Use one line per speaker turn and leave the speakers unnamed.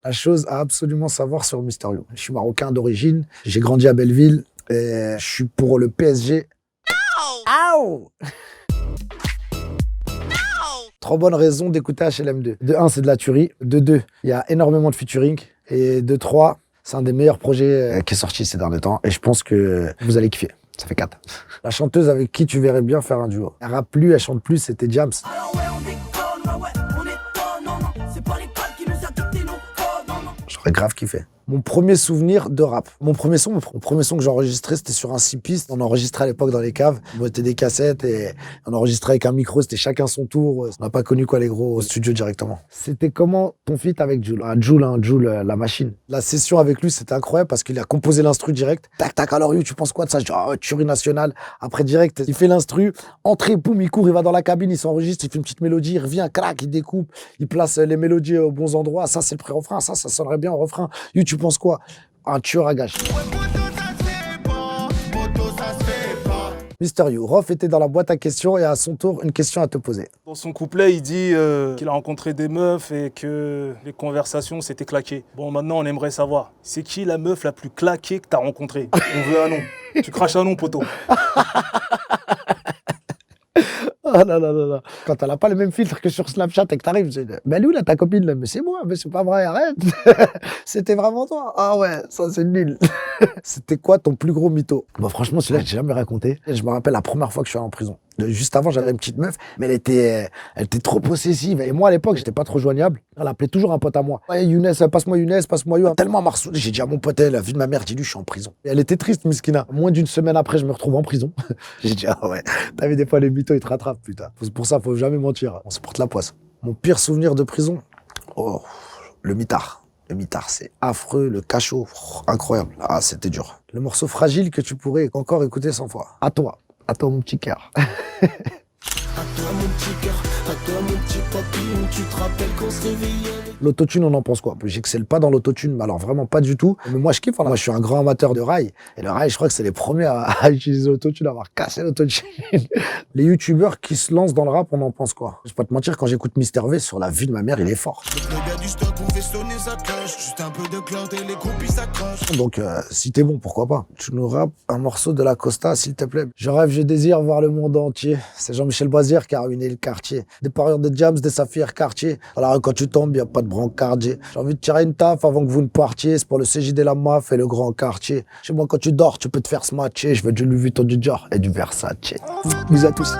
La chose à absolument savoir sur Mister You. Je suis marocain d'origine, j'ai grandi à Belleville et je suis pour le PSG. Aouh. Trop bonne raison d'écouter HLM2. De 1, c'est de la tuerie. De 2, il y a énormément de featuring. Et de 3, c'est un des meilleurs projets qui est sorti ces derniers temps. Et je pense que vous allez kiffer. Ça fait 4. La chanteuse avec qui tu verrais bien faire un duo. Elle rappe plus, elle chante plus, c'était Jams. J'aurais grave kiffé. Mon premier souvenir de rap. Mon premier son que j'ai enregistré, c'était sur un 6 pistes. On enregistrait à l'époque dans les caves. On mettait des cassettes et on enregistrait avec un micro. C'était chacun son tour. On n'a pas connu les gros au studio directement. C'était comment ton feat avec Jul? Jul, la machine. La session avec lui, c'était incroyable parce qu'il a composé l'instru direct. Tac, tac, alors tu penses quoi de ça? Je dis, tuerie nationale. Après, direct, il fait l'instru. Entrée, boum, il court, il va dans la cabine, il s'enregistre, il fait une petite mélodie, il revient, crac, il découpe, il place les mélodies aux bons endroits. Ça, c'est le pré-refrain. Ça sonnerait bien au refrain. Tu penses quoi? Un tueur à gages. Mister You, Rof était dans la boîte à questions et à son tour, une question à te poser.
Dans son couplet, il dit qu'il a rencontré des meufs et que les conversations s'étaient claquées. Bon, maintenant, on aimerait savoir, c'est qui la meuf la plus claquée que t'as rencontrée? On veut un nom. Tu craches un nom, poteau.
Oh là là là là. Quand elle n'a pas le même filtre que sur Snapchat et que t'arrives, c'est mais lui là, ta copine là, mais c'est moi, mais c'est pas vrai, arrête. C'était vraiment toi. Ah ouais, ça c'est nul. C'était quoi ton plus gros mytho? Bon, franchement, celui-là, j'ai jamais raconté. Je me rappelle la première fois que je suis allé en prison. Juste avant, j'avais une petite meuf, mais elle était trop possessive. Et moi, à l'époque, j'étais pas trop joignable. Elle appelait toujours un pote à moi. Ouais, Younes, passe-moi Younes, passe-moi Younes. Tellement marceau. J'ai dit à mon pote, la vie de ma mère, dis-lui, je suis en prison. Et elle était triste, Miskina. Moins d'une semaine après, je me retrouve en prison. J'ai dit, ah ouais, t'as vu, des fois, les mythos, ils te rattrapent, putain. Pour ça, faut jamais mentir. On se porte la poisse. Mon pire souvenir de prison, oh, le mitard. Le mitard, c'est affreux, le cachot, incroyable. Ah, c'était dur. Le morceau fragile que tu pourrais encore écouter 100 fois. À toi, mon petit cœur. À toi, mon petit cœur, à toi, mon petit papillon, tu te rappelles qu'on se réveillait. L'autotune, on en pense quoi? J'excelle pas dans l'autotune, mais alors vraiment pas du tout. Mais moi, je kiffe. Moi, je suis un grand amateur de rail. Et le rail, je crois que c'est les premiers à utiliser l'autotune, à avoir cassé l'autotune. Les youtubeurs qui se lancent dans le rap, on en pense quoi? Je vais pas te mentir, quand j'écoute Mister V sur La vie de ma mère, il est fort. Le gars du stock pouvait sonner sa cloche, juste un peu de cloud et les groupies s'accrochent. Donc, si t'es bon, pourquoi pas? Tu nous rappes un morceau de la Costa, s'il te plaît. Je rêve, je désire voir le monde entier. C'est Jean-Michel Boisière qui a ruiné le quartier. Des parieurs de Jams, des saphirs quartier. Alors quand tu tombes, y a pas de brancardier. J'ai envie de tirer une taf avant que vous ne partiez. C'est pour le CJD la MAF et le grand quartier. Chez moi, quand tu dors, tu peux te faire smatcher. Je veux du Louis Vuitton, du Dior et du Versace. Bisous à tous.